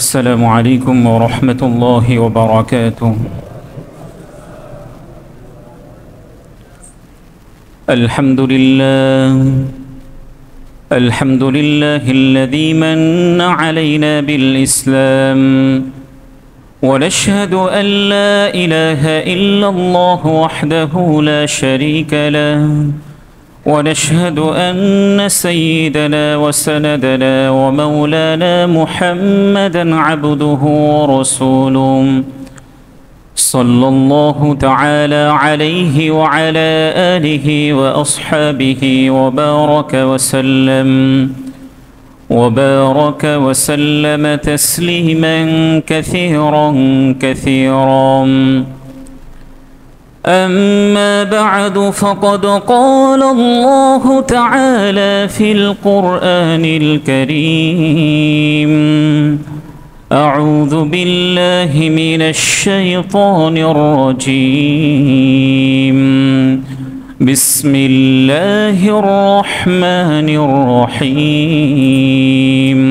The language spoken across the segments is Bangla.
السلام عليكم ورحمة الله وبركاته. الحمد لله الذي من علينا بالإسلام، ونشهد أن لا إله إلا الله وحده لا شريك له، ونشهد أن سيدنا وسندنا ومولانا محمدًا عبده ورسوله، صلى الله تعالى عليه وعلى آله وأصحابه وبارك وسلم تسليما كثيرا. أما بعد، فقد قال الله تعالى في القرآن الكريم: أعوذ بالله من الشيطان الرجيم، بسم الله الرحمن الرحيم.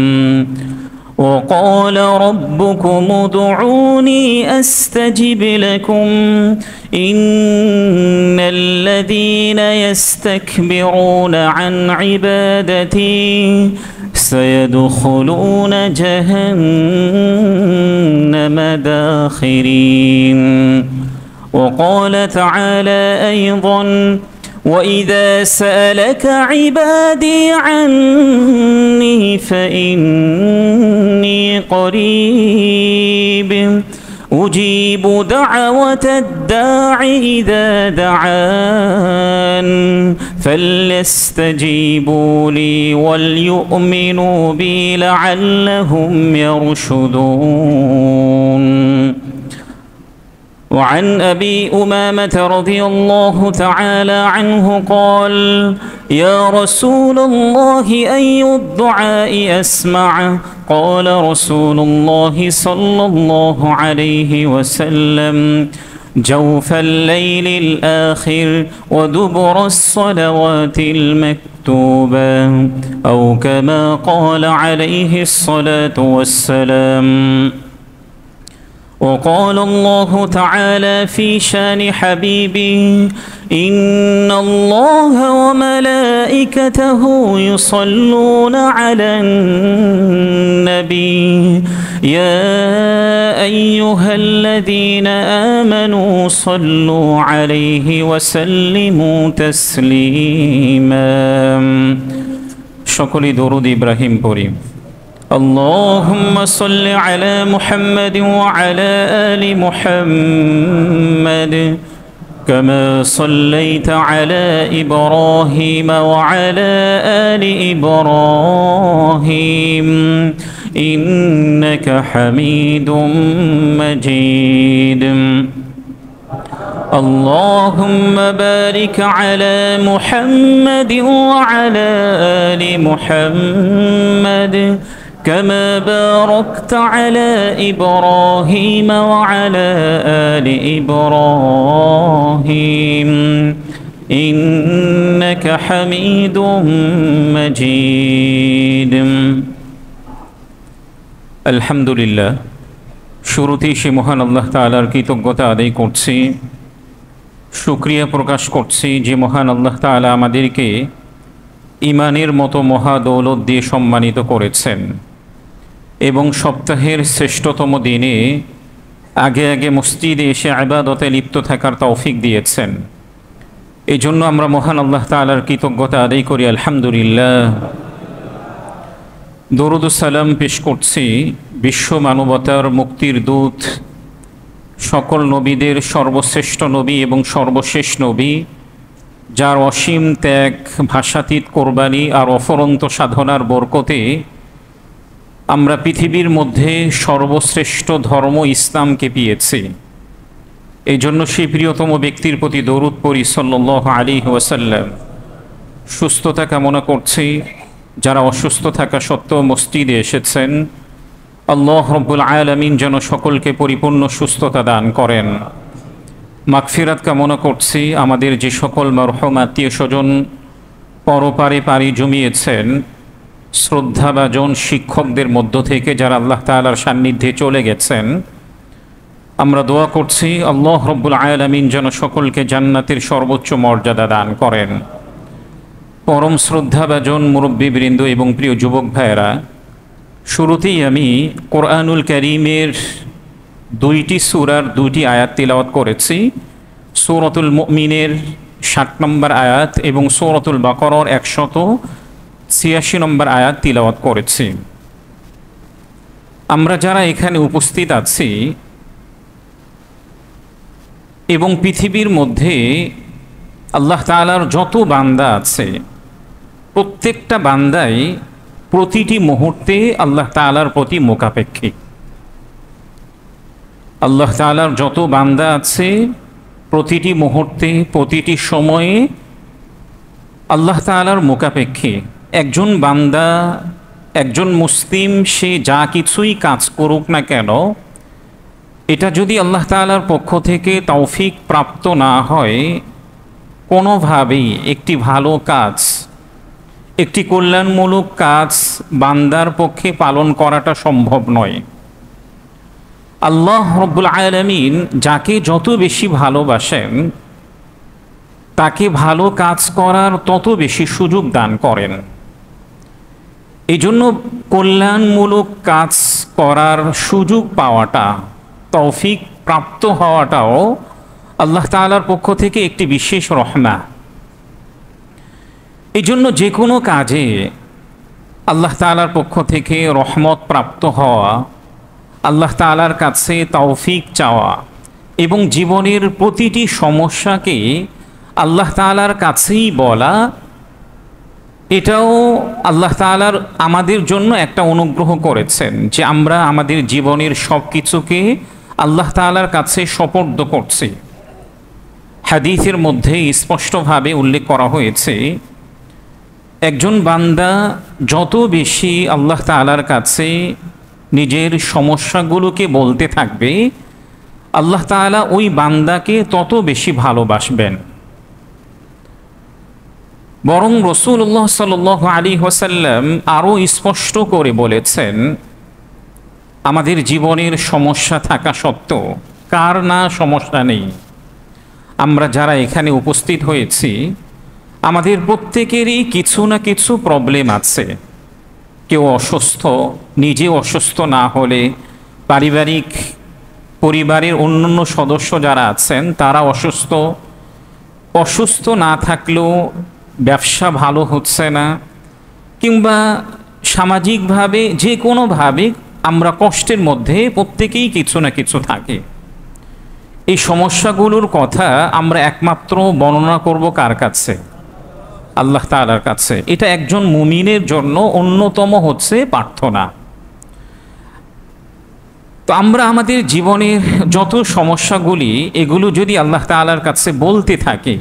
وقال ربكم ادعوني أستجب لكم إن الذين يستكبرون عن عبادتي سيدخلون جهنم داخرين. وقال تعالى أيضا: وإذا سألك عبادي عني فإني قريب أجيب دعوة الداع إذا دعان فليستجيبوا لي وليؤمنوا بي لعلهم يرشدون. وعن أبي أمامة رضي الله تعالى عنه قال: يا رسول الله أي الدعاء أسمع؟ قال رسول الله صلى الله عليه وسلم: جوف الليل الآخر ودبر الصلوات المكتوبة، أو كما قال عليه الصلاة والسلام. وقال الله تعالى في شان حبيبه: إن الله وملائكته يصلون على النبي يا أيها الذين آمنوا صلوا عليه وسلموا تسليما। সকলে দরুদ ইব্রাহিম পড়ি। اللهم صل على محمد وعلى آل محمد كما صليت على إبراهيم وعلى آل إبراهيم إنك حميد مجيد. اللهم بارك على محمد وعلى آل محمد كما باركت على إبراهيم وعلى آل إبراهيم إنك حميد مجيد। আলহামদুলিল্লাহ, শুরুতেই সে মহান আল্লাহ তাআলার কৃতজ্ঞতা আদায় করছি, শুকরিয়া প্রকাশ করছি যে মহান আল্লাহ তাআলা আমাদেরকে ঈমানের মতো মহা দৌলত দিয়ে সম্মানিত করেছেন এবং সপ্তাহের শ্রেষ্ঠতম দিনে আগে আগে মসজিদে এসে ইবাদতে লিপ্ত থাকার তৌফিক দিয়েছেন। এই জন্য আমরা মহান আল্লাহ তাআলার কৃতজ্ঞতা আদায় করি, আলহামদুলিল্লাহ। দরুদ ও সালাম পেশ করছি বিশ্ব মানবতার মুক্তির দূত, সকল নবীদের সর্বশ্রেষ্ঠ নবী এবং সর্বশেষ নবী, যার অসীম ত্যাগ, ভাষাতীত কোরবানি আর অফরন্ত সাধনার বরকতে আমরা পৃথিবীর মধ্যে সর্বশ্রেষ্ঠ ধর্ম ইসলামকে পেয়েছি। এই জন্য সেই প্রিয়তম ব্যক্তির প্রতি দরুদ পড়ি সাল্লাল্লাহু আলাইহি ওয়াসাল্লাম। সুস্থতা কামনা করছি যারা অসুস্থ থাকা সত্ত্বেও মসজিদে এসেছেন, আল্লাহ রব্বুল আলামিন যেন সকলকে পরিপূর্ণ সুস্থতা দান করেন। মাগফিরাত কামনা করছি আমাদের যে সকল মরহুম আত্মীয় স্বজন পরপারে পাড়ি জমিয়েছেন, শ্রদ্ধাভাজন শিক্ষকদের মধ্য থেকে যারা আল্লাহ তাআলার সান্নিধ্যে চলে গেছেন, আমরা দোয়া করছি আল্লাহ রব্বুল আলামিন যেন সকলকে জান্নাতের সর্বোচ্চ মর্যাদা দান করেন। পরম শ্রদ্ধাভাজন মুরব্বীবৃন্দ এবং প্রিয় যুবক ভাইয়েরা, শুরুতেই আমি কোরআনুল কারীমের 2টি সূরার 2টি আয়াত তিলাওয়াত করেছি। সূরাতুল মুমিনের 60 নম্বর আয়াত এবং সূরাতুল বাকারার 186 নম্বর আয়াত তিলাওয়াত করেছি। আমরা যারা এখানে উপস্থিত আছি এবং পৃথিবীর মধ্যে আল্লাহ তাআলার যত বান্দা আছে, প্রত্যেকটা বান্দাই প্রতিটি মুহূর্তে আল্লাহ তাআলার প্রতি মোকাপেক্ষী। আল্লাহ তাআলার যত বান্দা আছে প্রতিটি মুহূর্তে, প্রতিটি সময়ে আল্লাহ তাআলার মোকাপেক্ষী। একজন বান্দা, একজন মুসলিম, সে যা কিছুই কাজ করুক না কেন, এটা যদি আল্লাহ তাআলার পক্ষ থেকে তৌফিক প্রাপ্ত না হয়, কোনোভাবেই একটি ভালো কাজ, একটি কল্যাণমূলক কাজ বান্দার পক্ষে পালন করাটা সম্ভব নয়। আল্লাহ রব্বুল আলামিন যাকে যত বেশি ভালোবাসেন তাকে ভালো কাজ করার তত বেশি সুযোগ দান করেন। এই জন্য কল্যাণমূলক কাজ করার সুযোগ পাওয়াটা, তৌফিক প্রাপ্ত হওয়াটাও আল্লাহ তাআলার পক্ষ থেকে একটি বিশেষ রহমত। এই জন্য যে কোনো কাজে আল্লাহ তাআলার পক্ষ থেকে রহমত প্রাপ্ত হওয়া, আল্লাহ তাআলার কাছে তৌফিক চাওয়া এবং জীবনের প্রতিটি সমস্যাকে আল্লাহ তাআলার কাছেই বলা, এটাও আল্লাহ তাআলার আমাদের জন্য একটা অনুগ্রহ করেছেন যে আমরা আমাদের জীবনের সব কিছুকে আল্লাহ তাআলার কাছে সোপর্দ করছি। হাদিসের মধ্যে স্পষ্টভাবে উল্লেখ করা হয়েছে, একজন বান্দা যত বেশি আল্লাহ তাআলার কাছে নিজের সমস্যাগুলোকে বলতে থাকবে, আল্লাহ তাআলা ওই বান্দাকে তত বেশি ভালোবাসবেন। বরং রাসূলুল্লাহ সাল্লাল্লাহু আলাইহি ওয়াসাল্লাম আরও স্পষ্ট করে বলেছেন, আমাদের জীবনের সমস্যা থাকা সত্ত্বেও, কার না সমস্যা নেই, আমরা যারা এখানে উপস্থিত হয়েছি আমাদের প্রত্যেকেরই কিছু না কিছু প্রবলেম আছে। কেউ অসুস্থ, নিজে অসুস্থ না হলে পরিবারের অন্যান্য সদস্য যারা আছেন তারা অসুস্থ, অসুস্থ না থাকলেও ব্যবসা ভালো হচ্ছে না, কিংবা সামাজিকভাবে যে কোনোভাবে আমরা কষ্টের মধ্যে প্রত্যেকেই কিছু না কিছু থাকে। এই সমস্যাগুলোর কথা আমরা একমাত্র বর্ণনা করব কার কাছে? আল্লাহ তাআলার কাছে। এটা একজন মুমিনের জন্য অন্যতম হচ্ছে প্রার্থনা। তো আমরা আমাদের জীবনের যত সমস্যাগুলি, এগুলো যদি আল্লাহ তাআলার কাছে বলতে থাকি,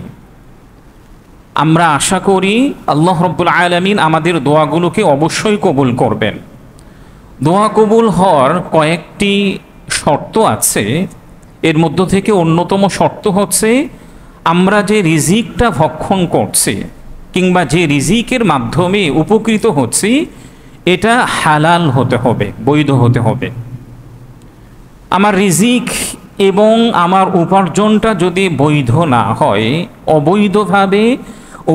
আমরা আশা করি আল্লাহ রব্বুল আলামিন আমাদের দোয়াগুলোকে অবশ্যই কবুল করবেন। দোয়া কবুল হওয়ার কয়েকটি শর্ত আছে। এর মধ্য থেকে অন্যতম শর্ত হচ্ছে, আমরা যে রিজিকটা ভক্ষণ করছি কিংবা যে রিজিকের মাধ্যমে উপকৃত হচ্ছি, এটা হালাল হতে হবে, বৈধ হতে হবে। আমার রিজিক এবং আমার উপার্জনটা যদি বৈধ না হয়, অবৈধভাবে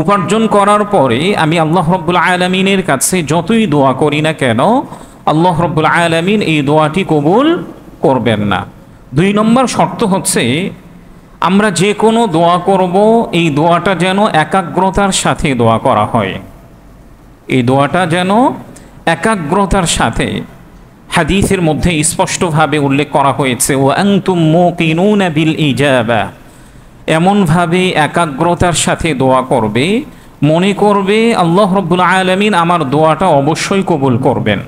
উপার্জন করার পরে আমি আল্লাহ রব্বুল আলামিনের কাছে যতই দোয়া করি না কেন, আল্লাহ রব্বুল আলামিন এই দোয়াটি কবুল করবেন না। 2 নম্বর শর্ত হচ্ছে, আমরা যে কোনো দোয়া করব, এই দোয়াটা যেন একাগ্রতার সাথে দোয়া করা হয়। এই দোয়াটা যেন একাগ্রতার সাথে, হাদিসের মধ্যে স্পষ্টভাবে উল্লেখ করা হয়েছে, ওয়া আনতুম মুকিনুনা বিল ইজাবা, এমনভাবে একাগ্রতার সাথে দোয়া করবে, মনে করবে আল্লাহ রব্বুল আলামিন আমার দোয়াটা অবশ্যই কবুল করবেন।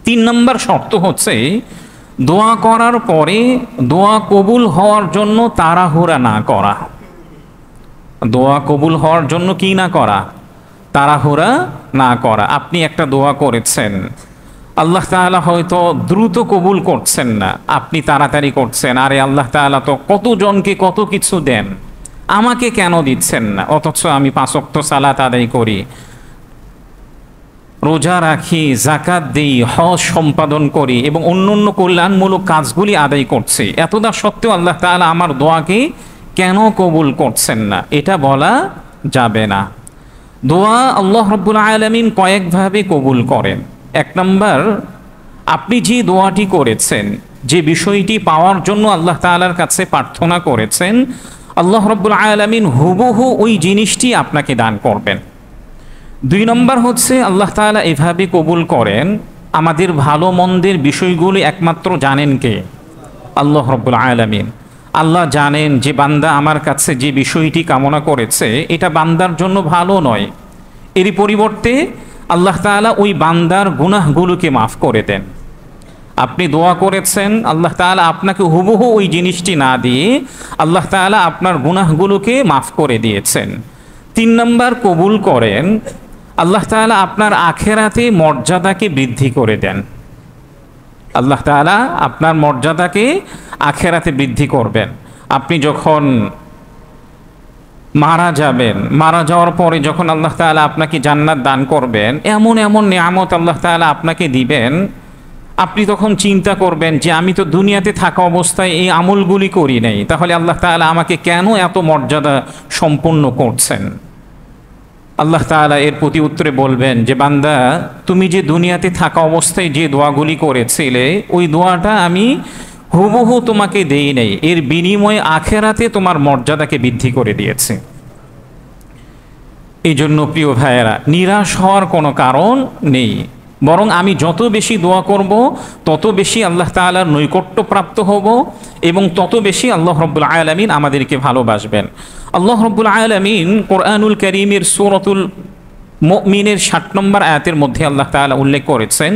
3 নম্বর শর্ত হচ্ছে, দোয়া করার পরে দোয়া কবুল হওয়ার জন্য তাড়াহুড়া না করা। দোয়া কবুল হওয়ার জন্য কি না করা? তাড়াহুড়া না করা। আপনি একটা দোয়া করেছেন, আল্লাহ তাআলা হয়তো দ্রুত কবুল করছেন না, আপনি তাড়াতাড়ি করছেন, আরে আল্লাহ তাআলা তো কতজনকে কত কিছু দেন, আমাকে কেন দিচ্ছেন না? অথচ আমি 5 ওয়াক্ত সালাত আদায় করি। রোজা রাখি, জাকাত দিই, হজ সম্পাদন করি এবং অন্যান্য কল্যাণমূলক কাজগুলি আদায় করছি, এতটা সত্ত্বেও আল্লাহ তাআলা আমার দোয়াকে কেন কবুল করছেন না, এটা বলা যাবে না। দোয়া আল্লাহ রাব্বুল আলামিন কয়েকভাবে কবুল করেন। এক নম্বর, আপনি যে দোয়াটি করেছেন, যে বিষয়টি পাওয়ার জন্য আল্লাহ তাআলার কাছে প্রার্থনা করেছেন, আল্লাহ রাব্বুল আলামিন হুবহু ওই জিনিসটি আপনাকে দান করবেন। দুই নম্বর হচ্ছে, আল্লাহ তাআলা এভাবে কবুল করেন, আমাদের ভালো মন্দের বিষয়গুলি একমাত্র জানেন কে? আল্লাহ রাব্বুল আলামিন। আল্লাহ জানেন যে বান্দা আমার কাছে যে বিষয়টি কামনা করেছে এটা বান্দার জন্য ভালো নয়, এরই পরিবর্তে আল্লাহ তাআলা ওই বান্দার গুনাহগুলোকে মাফ করে দেন। আপনি দোয়া করেছেন, আল্লাহ তাআলা আপনাকে হুবহু ওই জিনিসটি না দিয়ে আল্লাহ তাআলা আপনার গুনাহগুলোকে মাফ করে দিয়েছেন। তিন নম্বর, কবুল করেন, আল্লাহ তাআলা আপনার আখেরাতে মর্যাদাকে বৃদ্ধি করে দেন। আল্লাহ তাআলা আপনার মর্যাদাকে আখেরাতে বৃদ্ধি করবেন। আপনি যখন মারা যাবেন, মারা যাওয়ার পরে যখন আল্লাহ তাআলা আপনাকে জান্নাত দান করবেন, এমন এমন নিয়ামত আল্লাহ তাআলা আপনাকে দিবেন, আপনি তখন চিন্তা করবেন যে আমি তো দুনিয়াতে থাকা অবস্থায় এই আমলগুলি করি নাই, তাহলে আল্লাহ তাআলা আমাকে কেন এত মর্যাদা সম্পন্ন করছেন? আল্লাহ তাআলা এর প্রতি উত্তরে বলবেন যে বান্দা, তুমি যে দুনিয়াতে থাকা অবস্থায় যে দোয়াগুলি করেছিলে ওই দোয়াটা আমি হুবহু তোমাকে দেই নাই, এর বিনিময়ে আখেরাতে তোমার মর্যাদাকে বৃদ্ধি করে দিয়েছে। এই জন্য প্রিয় ভাইয়েরা, নিরাশ হওয়ার কোনো কারণ নেই, বরং আমি যত বেশি দোয়া করব তত বেশি আল্লাহ তাআলার নৈকট্য প্রাপ্ত হব এবং তত বেশি আল্লাহ রাব্বুল আলামিন আমাদেরকে ভালোবাসবেন। আল্লাহ রাব্বুল আলামিন কোরআনুল কারীমের সূরাতুল মুমিনের 60 নম্বর আয়াতের মধ্যে আল্লাহ তাআলা উল্লেখ করেছেন,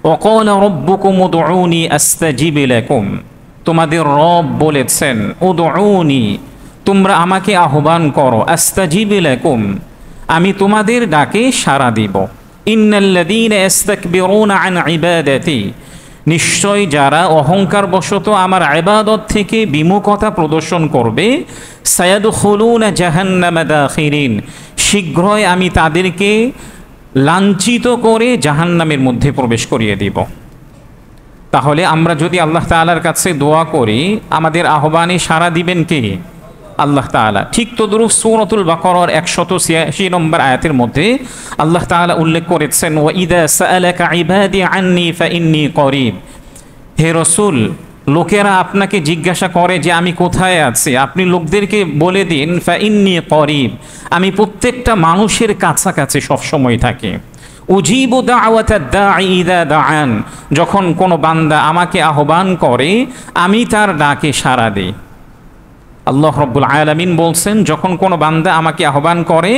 ওয়াকালা রাব্বুকুম উদউনি আস্তাজিব লাকুম। তোমাদের রব বলেছেন, উদউনি, তোমরা আমাকে আহ্বান করো, আস্তাজিব লাকুম, আমি তোমাদের ডাকে সাড়া দিব। ইন্নাল্লাযীনা ইস্তাকবিরুনা আন ইবাদাতি, নিশ্চয় যারা অহংকার বশত আমার ইবাদত থেকে বিমুখতা প্রদর্শন করবে, সায়াদখুলুনা জাহান্নামা দাখিরিন, শীঘ্রই আমি তাদেরকে লাঞ্ছিত করে জাহান্নামের মধ্যে প্রবেশ করিয়ে দিব। তাহলে আমরা যদি আল্লাহ তাআলার কাছে দোয়া করি, আমাদের আহ্বানে সাড়া দিবেন কে? আল্লাহ তাআলা। ঠিক তদ্রুপ সূরাতুল বাকারার 186 নম্বর আয়াতের মধ্যে আল্লাহ তাআলা উল্লেখ করেছেন, ওয়া ইযা সাআলাকা ইবাদি আন্নী ফাইন্নী করিব। হে রাসূল, লোকেরা আপনাকে জিজ্ঞাসা করে যে আমি কোথায় আছি, আপনি লোকদেরকে বলে দিন ফাইন্নী করিব, আমি প্রত্যেকটা মানুষের কাছাকাছি সবসময় থাকি। উজিবু দাওয়াতাদ দাঈ ইযা দাআন, যখন কোনো বান্দা আমাকে আহ্বান করে আমি তার ডাকে সাড়া দিই। আল্লাহ রাব্বুল আলামিন বলছেন, যখন কোনো বান্দা আমাকে আহ্বান করে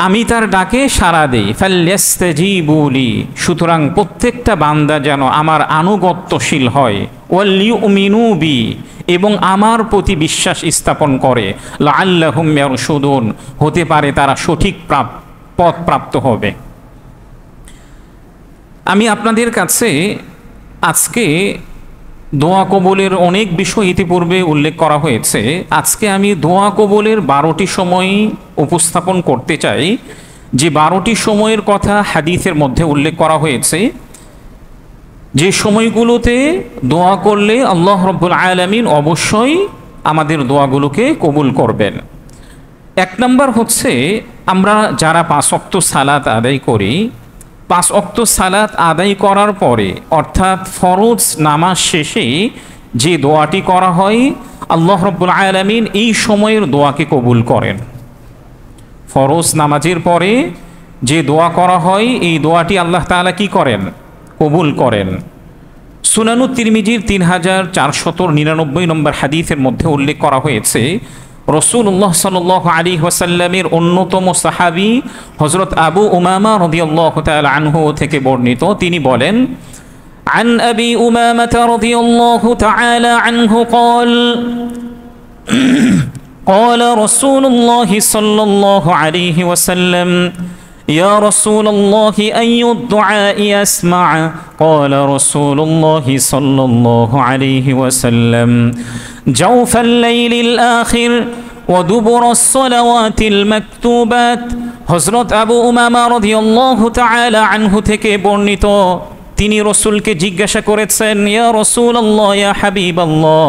আমি তার ডাকে সাড়া দেই। ফালইস্তাজিবু লি, সুতরাং প্রত্যেকটা বান্দা যেন আমার আনুগত্যশীল হয়। ওয়ালিউমিনু বি, এবং আমার প্রতি বিশ্বাস স্থাপন করে। লাআল্লাহুম ইয়ারশুদুন, হতে পারে তারা সঠিক পথ প্রাপ্ত হবে। আমি আপনাদের কাছে আজকে দোয়া কবুলের অনেক বিষয় ইতিপূর্বে উল্লেখ করা হয়েছে, আজকে আমি দোয়া কবুলের 12টি সময় উপস্থাপন করতে চাই, যে 12টি সময়ের কথা হাদিসের মধ্যে উল্লেখ করা হয়েছে, যে সময়গুলোতে দোয়া করলে আল্লাহ রাব্বুল আলামিন অবশ্যই আমাদের দোয়াগুলোকে কবুল করবেন। এক নম্বর হচ্ছে, আমরা যারা 5 ওয়াক্ত সালাত আদায় করি, 5 ওয়াক্ত সালাত আদায় করার পরে অর্থাৎ ফরজ নামাজ শেষে যে দোয়াটি করা হয়, আল্লাহ রাব্বুল আলামিন এই সময়ের দোয়াকে কবুল করেন। ফরজ নামাজের পরে যে দোয়া করা হয় এই দোয়াটি আল্লাহ তাআলা কি করেন? কবুল করেন। সুনানুত তিরমিজির 3499 নম্বর হাদিসের মধ্যে উল্লেখ করা হয়েছে, রাসূলুল্লাহ সাল্লাল্লাহু আলাইহি ওয়াসাল্লামের অন্যতম সাহাবী হযরত আবু উমামা রাদিয়াল্লাহু তাআলা আনহু থেকে বর্ণিত, তিনি বলেন, عن أبي أمامة رضي الله تعالى عنه قال قال رسول الله صلى الله عليه وسلم يا رسول الله أي الدعاء أسمع؟ قال رسول الله صلى الله عليه وسلم جوف الليل الآخر ودبر الصلوات المكتوبات হযরত আবু উমামা রাদিয়াল্লাহু তাআলা আনহু থেকে বর্ণিত, তিনি রসুলকে জিজ্ঞাসা করেছেন, ইয়া রাসূলুল্লাহ, ইয়া হাবিবাল্লাহ,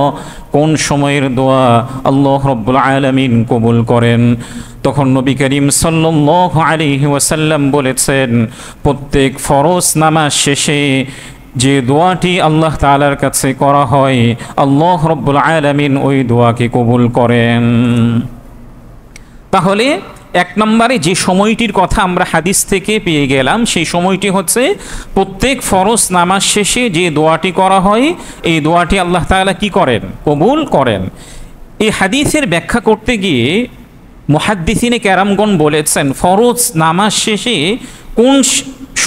কোন সময়ের দোয়া আল্লাহ রাব্বুল আলামিন কবুল করেন? তখন নবী করিম সাল্লাল্লাহু আলাইহি ওয়াসাল্লাম বলেছেন, প্রত্যেক ফরজ নামাজ শেষে যে দোয়াটি আল্লাহ তাআলার কাছে করা হয়, আল্লাহ রাব্বুল আলামিন ওই দোয়াকে কবুল করেন। তাহলে এক নম্বরে যে সময়টির কথা আমরা হাদিস থেকে পেয়ে গেলাম, সেই সময়টি হচ্ছে প্রত্যেক ফরজ নামাজ শেষে যে দোয়াটি করা হয়, এই দোয়াটি আল্লাহ তাআলা কি করেন? কবুল করেন। এই হাদিসের ব্যাখ্যা করতে গিয়ে মুহাদ্দিসিনে কেরামগণ বলেছেন, ফরজ নামাজ শেষে কোন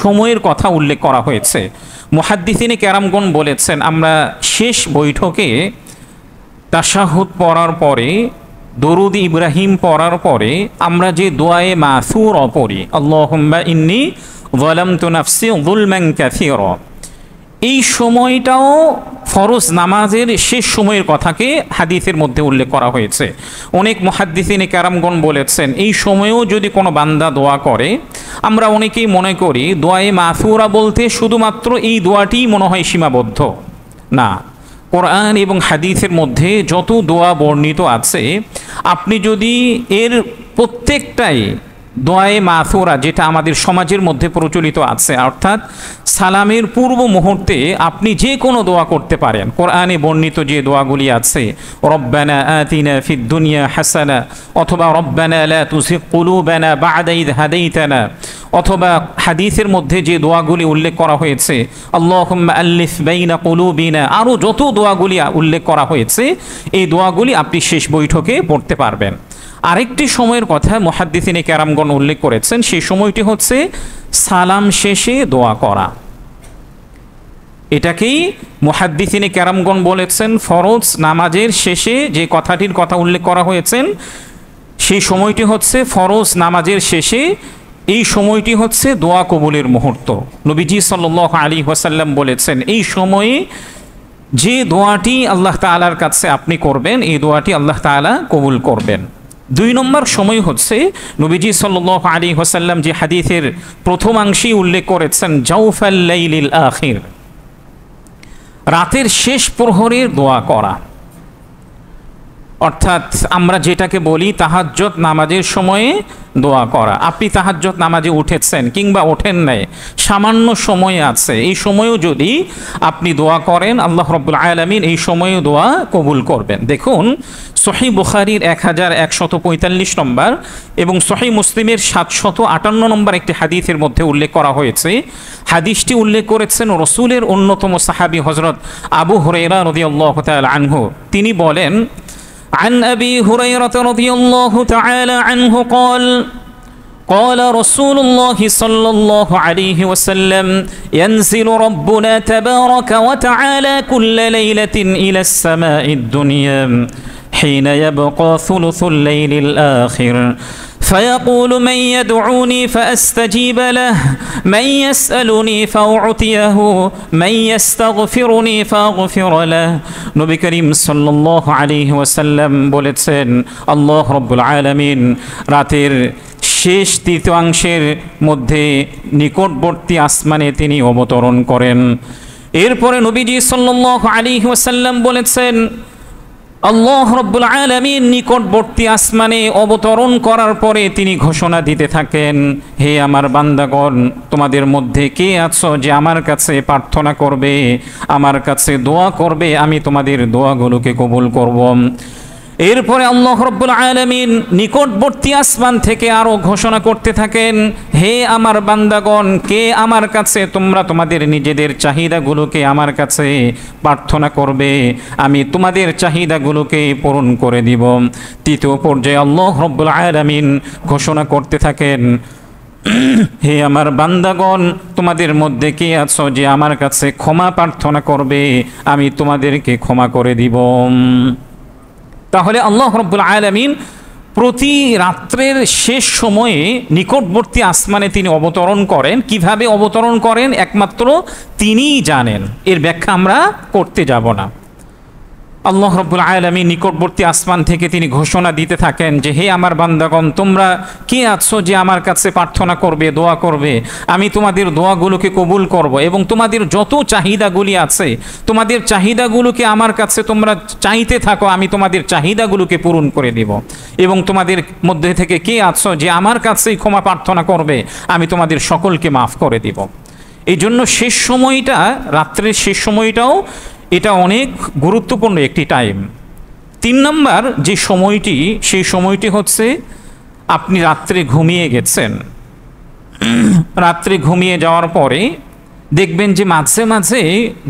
সময়ের কথা উল্লেখ করা হয়েছে? মুহাদ্দিসিনে কেরামগণ বলেছেন, আমরা শেষ বৈঠকে তাশাহুদ পড়ার পরে, দরুদ ইব্রাহিম পড়ার পরে আমরা যে দোয়ায়ে মাসুর পড়ি, আল্লাহুম্মা ইন্নী যালামতু নাফসি যুলমান কাসীরা, এই সময়টাও ফরজ নামাজের শেষ সময়ের কথাকে হাদিসের মধ্যে উল্লেখ করা হয়েছে। অনেক মুহাদ্দিসিনে কেরামগণ বলেছেন, এই সময়েও যদি কোনো বান্দা দোয়া করে, আমরা অনেকেই মনে করি দোয়ায়ে মাসুরা বলতে শুধুমাত্র এই দোয়াটিই মনে হয় সীমাবদ্ধ। না, কোরআন এবং হাদিসের মধ্যে যত দোয়া বর্ণিত আছে, আপনি যদি এর প্রত্যেকটাই দোয়ায়ে মাসুরা, যেটা আমাদের সমাজের মধ্যে প্রচলিত আছে, অর্থাৎ সালামের পূর্ব মুহূর্তে আপনি যে কোনো দোয়া করতে পারেন। কোরআনে বর্ণিত যে দোয়াগুলি আছে, রব্বানা আতিনা ফিদ দুনিয়া হাসানা, অথবা রব্বানা লা তুযিগ কুলুবানা বা'দা ইয হাদাইতানা, অথবা হাদিসের মধ্যে যে দোয়াগুলি উল্লেখ করা হয়েছে, আল্লাহুম্মা আল্লিফ বাইনা কুলুবিনা, আরও যত দোয়াগুলি উল্লেখ করা হয়েছে, এই দোয়াগুলি আপনি শেষ বৈঠকে পড়তে পারবেন। আরেকটি সময়ের কথা মুহাদ্দিসিনে কেরামগণ উল্লেখ করেছেন, সেই সময়টি হচ্ছে সালাম শেষে দোয়া করা। এটাকেই মুহাদ্দিসিনে কেরামগণ বলেছেন, ফরজ নামাজের শেষে যে কথাটির কথা উল্লেখ করা হয়েছেন, সেই সময়টি হচ্ছে ফরজ নামাজের শেষে, এই সময়টি হচ্ছে দোয়া কবুলের মুহূর্ত। নবীজি সাল্লাল্লাহু আলাইহি ওয়াসাল্লাম বলেছেন, এই সময়ে যে দোয়াটি আল্লাহ তাআলার কাছে আপনি করবেন, এই দোয়াটি আল্লাহ তাআলা কবুল করবেন। দুই নম্বর সময় হচ্ছে নবীজি সাল্লাল্লাহু আলাইহি ওয়াসাল্লাম যে হাদিসের প্রথমাংশেই উল্লেখ করেছেন, জাওফাল লাইলিল আখির, রাতের শেষ প্রহরের দোয়া করা। অর্থাৎ আমরা যেটাকে বলি তাহাজ্জুদ নামাজের সময়ে দোয়া করা। আপনি তাহাজ্জুদ নামাজে উঠেছেন কিংবা ওঠেন নাই, সামান্য সময় আছে, এই সময়েও যদি আপনি দোয়া করেন, আল্লাহ রাব্বুল আলামিন এই সময়েও দোয়া কবুল করবেন। দেখুন, সহিহ বুখারীর 1145 নম্বর এবং সহিহ মুসলিমের 758 নম্বর একটি হাদিসের মধ্যে উল্লেখ করা হয়েছে। হাদিসটি উল্লেখ করেছেন রসুলের অন্যতম সাহাবী হযরত আবু হুরায়রা রাদিয়াল্লাহু তাআলা আনহু। তিনি বলেন, عن أبي هريرة رضي الله تعالى عنه قال قال رسول الله صلى الله عليه وسلم ينزل ربنا تبارك وتعالى كل ليلة إلى السماء الدنيا حين يبقى ثلث الليل الآخر فيقول من يدعوني فأستجيب له من يسألني فأعطيه من يستغفرني فأغفر له। নবী করিম সাল্লাল্লাহু আলাইহি ওয়াসাল্লাম বলেছেন, আল্লাহ রাব্বুল আলামিন রাতের শেষ তৃতীয়াংশের মধ্যে নিকটবর্তী আসমানে তিনি অবতরণ করেন। এরপরে নবীজি সাল্লাল্লাহু আলাইহি ওয়াসাল্লাম বলেছেন, আল্লাহ রাব্বুল আলামিন নিকটবর্তী আসমানে অবতরণ করার পরে তিনি ঘোষণা দিতে থাকেন, হে আমার বান্দাগণ, তোমাদের মধ্যে কে আছো যে আমার কাছে প্রার্থনা করবে, আমার কাছে দোয়া করবে, আমি তোমাদের দোয়াগুলোকে কবুল করব। এরপরে আল্লাহ রাব্বুল আলামিন নিকটবর্তী আসমান থেকে আরও ঘোষণা করতে থাকেন, হে আমার বান্দাগণ, কে আমার কাছে তোমরা তোমাদের নিজেদের চাহিদাগুলোকে আমার কাছে প্রার্থনা করবে, আমি তোমাদের চাহিদাগুলোকে পূরণ করে দিব। তৃতীয় পর্যায়ে আল্লাহ রাব্বুল আলামিন ঘোষণা করতে থাকেন, হে আমার বান্দাগণ, তোমাদের মধ্যে কে আছো যে আমার কাছে ক্ষমা প্রার্থনা করবে, আমি তোমাদেরকে ক্ষমা করে দিব। তাহলে আল্লাহ রাব্বুল আলামিন প্রতি রাত্রের শেষ সময়ে নিকটবর্তী আসমানে তিনি অবতরণ করেন। কিভাবে অবতরণ করেন একমাত্র তিনিই জানেন, এর ব্যাখ্যা আমরা করতে যাব না। আল্লাহ রাব্বুল আলামিন নিকটবর্তী আসমান থেকে তিনি ঘোষণা দিতে থাকেন যে হে আমার বান্দাগণ, তোমরা কে আছো যে আমার কাছে প্রার্থনা করবে, দোয়া করবে, আমি তোমাদের দোয়াগুলোকে কবুল করব এবং তোমাদের যত চাহিদাগুলি আছে তোমাদের চাহিদাগুলোকে আমার কাছে তোমরা চাইতে থাকো, আমি তোমাদের চাহিদাগুলোকে পূরণ করে দিব। এবং তোমাদের মধ্যে থেকে কে আছো যে আমার কাছেই ক্ষমা প্রার্থনা করবে, আমি তোমাদের সকলকে মাফ করে দিব। এই জন্য শেষ সময়টা, রাত্রের শেষ সময়টাও এটা অনেক গুরুত্বপূর্ণ একটি টাইম। 3 নম্বর যে সময়টি, সেই সময়টি হচ্ছে আপনি রাত্রে ঘুমিয়ে গেছেন। রাত্রে ঘুমিয়ে যাওয়ার পরে দেখবেন যে মাঝে মাঝে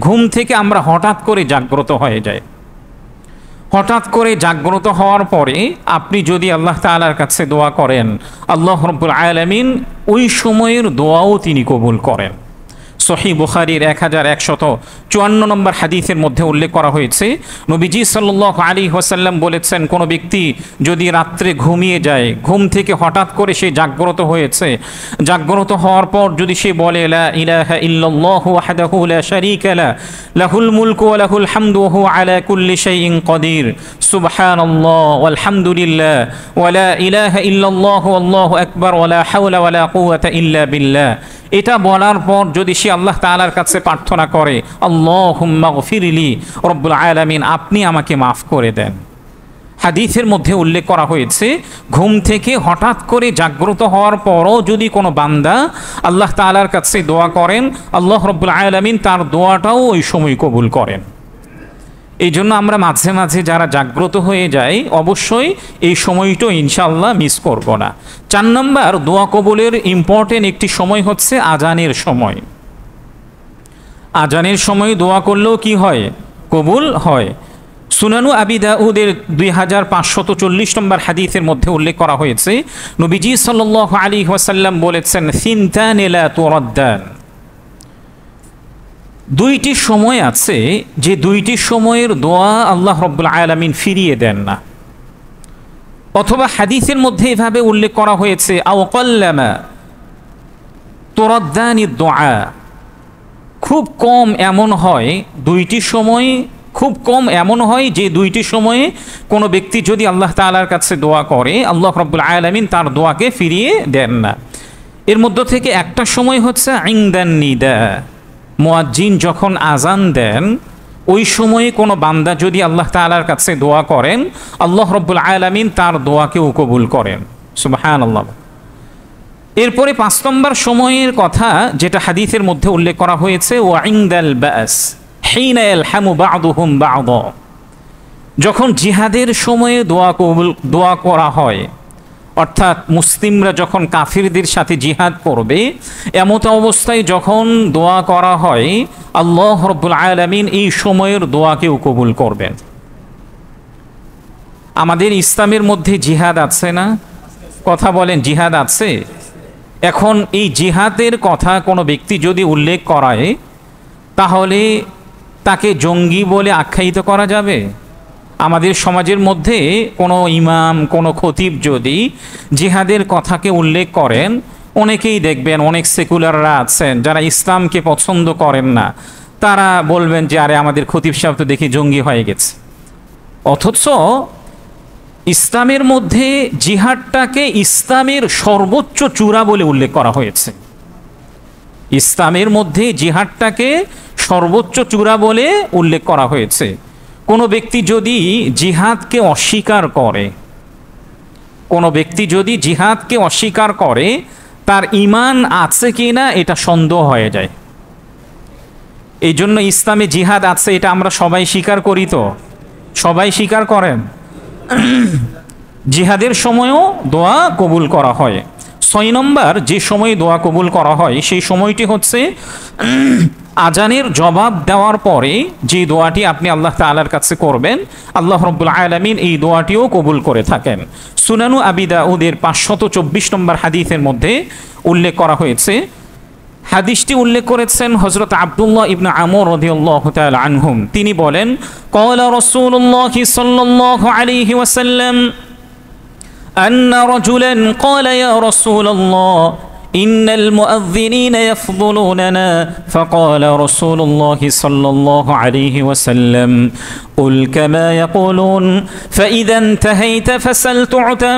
ঘুম থেকে আমরা হঠাৎ করে জাগ্রত হয়ে যাই। হঠাৎ করে জাগ্রত হওয়ার পরে আপনি যদি আল্লাহ তাআলার কাছে দোয়া করেন, আল্লাহ রাব্বুল আলামিন ওই সময়ের দোয়াও তিনি কবুল করেন। সহিহ বুখারীর 1154 নম্বর হাদিসের মধ্যে উল্লেখ করা হয়েছে, নবীজি সাল্লাল্লাহু আলাইহি ওয়াসাল্লাম বলেছেন, কোনো ব্যক্তি যদি রাত্রে ঘুমিয়ে যায়, ঘুম থেকে হঠাৎ করে সে জাগ্রত হয়েছে, জাগ্রত হওয়ার পর যদি সে বলে লা ইলাহা ইল্লাল্লাহু ওয়াহদাহু লা শারীকা লাহু লাহুল মুলকু ওয়া লাহুল হামদু ওয়া হুয়া আলা কুল্লি শাইইন কাদির সুবহানাল্লাহ ওয়াল হামদুলিল্লাহ ওয়া লা ইলাহা ইল্লাল্লাহু আল্লাহু আকবার ওয়া লা হাওলা ওয়া লা কুওয়াতা ইল্লা বিল্লাহ, এটা বলার পর যদি সে আল্লাহ তাআলার কাছে প্রার্থনা করে, আল্লাহুম্মা গফিরলি, রব্বুল আলামিন আপনি আমাকে মাফ করে দেন। হাদিসের মধ্যে উল্লেখ করা হয়েছে, ঘুম থেকে হঠাৎ করে জাগ্রত হওয়ার পরও যদি কোনো বান্দা আল্লাহ তাআলার কাছে দোয়া করেন, আল্লাহ রব্বুল আলামিন তার দোয়াটাও ওই সময় কবুল করেন। এই জন্য আমরা মাঝে মাঝে যারা জাগ্রত হয়ে যাই, অবশ্যই এই সময়টা ইনশাআল্লাহ মিস করব না। 4 নম্বর দোয়া কবুলের ইম্পর্টেন্ট একটি সময় হচ্ছে আজানের সময়। আজানের সময় দোয়া করলেও কি হয়? কবুল হয়। সুনানু আবি দাউদের 2540 নম্বর হাদিসের মধ্যে উল্লেখ করা হয়েছে, নবীজি সাল্লাল্লাহু আলাইহি ওয়াসাল্লাম বলেছেন, সিনতান লা তুরাদ্দান, 2টি সময় আছে যে 2টি সময়ের দোয়া আল্লাহ রাব্বুল আলামিন ফিরিয়ে দেন না। অথবা হাদিসের মধ্যে এভাবে উল্লেখ করা হয়েছে, আও কাল্লামা তুরাদ্দানি দুআ, খুব কম এমন হয় 2টি সময়, খুব কম এমন হয় যে 2টি সময়ে কোনো ব্যক্তি যদি আল্লাহ তাআলার কাছে দোয়া করে, আল্লাহ রাব্বুল আলামিন তার দোয়াকে ফিরিয়ে দেন না। এর মধ্য থেকে একটা সময় হচ্ছে ইনদান নিদা, মুয়াজ্জিন যখন আজান দেন, ওই সময়ে কোনো বান্দা যদি আল্লাহ তাআলার কাছে দোয়া করেন, আল্লাহ রাব্বুল আলামিন তার দোয়াকেও কবুল করেন। সুবহানাল্লাহ। এরপরে 5 নম্বর সময়ের কথা যেটা হাদিসের মধ্যে উল্লেখ করা হয়েছে, ওয়া ইনদাল বাস হিনা ইয়ালহামু বা'দুহুম বা'দা, যখন জিহাদের সময়ে দোয়া করা হয়, অর্থাৎ মুসলিমরা যখন কাফিরদের সাথে জিহাদ করবে, এমত অবস্থায় যখন দোয়া করা হয়, আল্লাহ রাব্বুল আলামিন এই সময়ের দোয়াকেও কবুল করবেন। আমাদের ইসলামের মধ্যে জিহাদ আছে না? কথা বলেন, জিহাদ আছে? এখন এই জিহাদের কথা কোনো ব্যক্তি যদি উল্লেখ করায়, তাহলে তাকে জঙ্গি বলে আখ্যায়িত করা যাবে? আমাদের সমাজের মধ্যে কোনো ইমাম, কোনো খতিব যদি জিহাদের কথাকে উল্লেখ করেন, অনেকেই দেখবেন, অনেক সেকুলাররা আছেন যারা ইসলামকে পছন্দ করেন না, তারা বলবেন যে আরে আমাদের খতিব সাহেব তো দেখি জঙ্গি হয়ে গেছে। অথচ ইসলামের মধ্যে জিহাদটাকে ইসলামের সর্বোচ্চ চূড়া বলে উল্লেখ করা হয়েছে। ইসলামের মধ্যে জিহাদটাকে সর্বোচ্চ চূড়া বলে উল্লেখ করা হয়েছে। কোনো ব্যক্তি যদি জিহাদকে অস্বীকার করে, কোনো ব্যক্তি যদি জিহাদকে অস্বীকার করে, তার ঈমান আছে কি না এটা সন্দেহ হয়ে যায়। এই জন্য ইসলামে জিহাদ আছে এটা আমরা সবাই স্বীকার করি, তো সবাই স্বীকার করেন। জিহাদের সময়ও দোয়া কবুল করা হয়। 6 নম্বর যে সময় দোয়া কবুল করা হয়, সেই সময়টি হচ্ছে আজানের জবাব দেওয়ার পরে যে দোয়াটি আপনি আল্লাহ তাআলার কাছে করবেন, আল্লাহ রাব্বুল আলামিন এই দোয়াটিও কবুল করে থাকেন। সুনানু আবি দাউদের 524 নম্বর হাদিসের মধ্যে উল্লেখ করা হয়েছে, হাদিসটি উল্লেখ করেছেন হযরত আব্দুল্লাহ ইবনে আমর রাদিয়াল্লাহু তাআলা আনহুম। তিনি বলেন, ক্বালা রাসূলুল্লাহ সাল্লাল্লাহু আলাইহি ওয়াসাল্লাম আন্না রাজুলান ক্বালা ইয়া রাসূলুল্লাহ ইন্নাল মুআযযিনিনা ইয়াফদুলুনানা ফাকালা রাসূলুল্লাহ সাল্লাল্লাহু আলাইহি ওয়াসাল্লাম قل كما يقولون فإذا انتهيت فسل تعطى।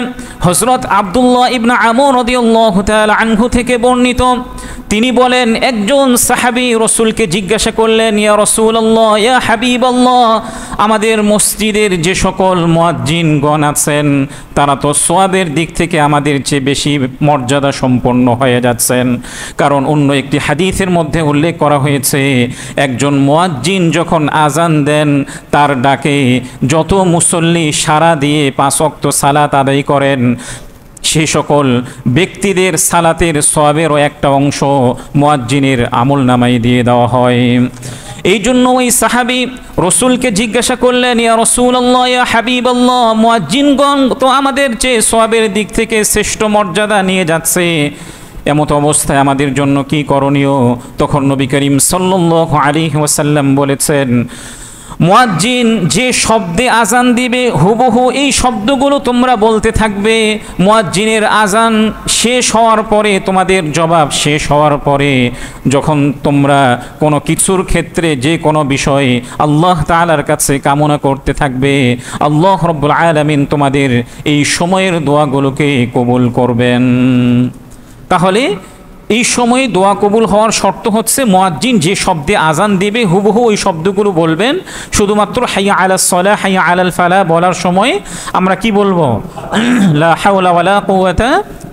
হযরত আব্দুল্লাহ ইবনে আমর রাদিয়াল্লাহু তাআলা আনহু থেকে বর্ণিত, তিনি বলেন একজন সাহাবী রাসূলকে জিজ্ঞাসা করলেন, ইয়া রাসূলুল্লাহ, ইয়া হাবিবাল্লাহ, আমাদের মসজিদের যে সকল মুয়াজ্জিনগণ আছেন তারা তো সওয়াবের দিক থেকে আমাদের চেয়ে বেশি মর্যাদা সম্পন্ন হয়ে যাচ্ছেন। কারণ অন্য একটি হাদিসের মধ্যে উল্লেখ করা হয়েছে, একজন মুয়াজ্জিন যখন আজান দেন তার ডাকে যত মুসল্লি সাড়া দিয়ে 5 ওয়াক্ত সালাত আদায় করেন, সেই সকল ব্যক্তিদের সালাতের সওয়াবেরও একটা অংশ মুয়াজ্জিনের আমল নামায় দিয়ে দেওয়া হয়। এই জন্য ওই সাহাবী রসুলকে জিজ্ঞাসা করলেন, ইয়া রাসূলুল্লাহ, ইয়া হাবিবাল্লাহ, মুয়াজ্জিনগণ তো আমাদের চেয়ে সওয়াবের দিক থেকে শ্রেষ্ঠ মর্যাদা নিয়ে যাচ্ছে, এমত অবস্থায় আমাদের জন্য কি করণীয়? তখন নবী করিম সাল্লাল্লাহু আলাইহি ওয়াসাল্লাম বলেছেন, মুয়াজ্জিন যে শব্দে আজান দিবে হুবহু এই শব্দগুলো তোমরা বলতে থাকবে। মুয়াজ্জিনের আজান শেষ হওয়ার পরে, তোমাদের জবাব শেষ হওয়ার পরে, যখন তোমরা কোনো কিছুর ক্ষেত্রে যে কোনো বিষয়ে আল্লাহ তাআলার কাছে কামনা করতে থাকবে, আল্লাহ রাব্বুল আলামিন তোমাদের এই সময়ের দোয়াগুলোকে কবুল করবেন। তাহলে এই সময়ে দোয়া কবুল হওয়ার শর্ত হচ্ছে মুয়াজ্জিন যে শব্দে আজান দেবে হুবহু ওই শব্দগুলো বলবেন। শুধুমাত্র হাইয়া আলাস সালাহ, হাইয়া আলাল ফালাহ বলার সময় আমরা কি বলবো? লা হাওলা ওয়ালা কুওয়াতা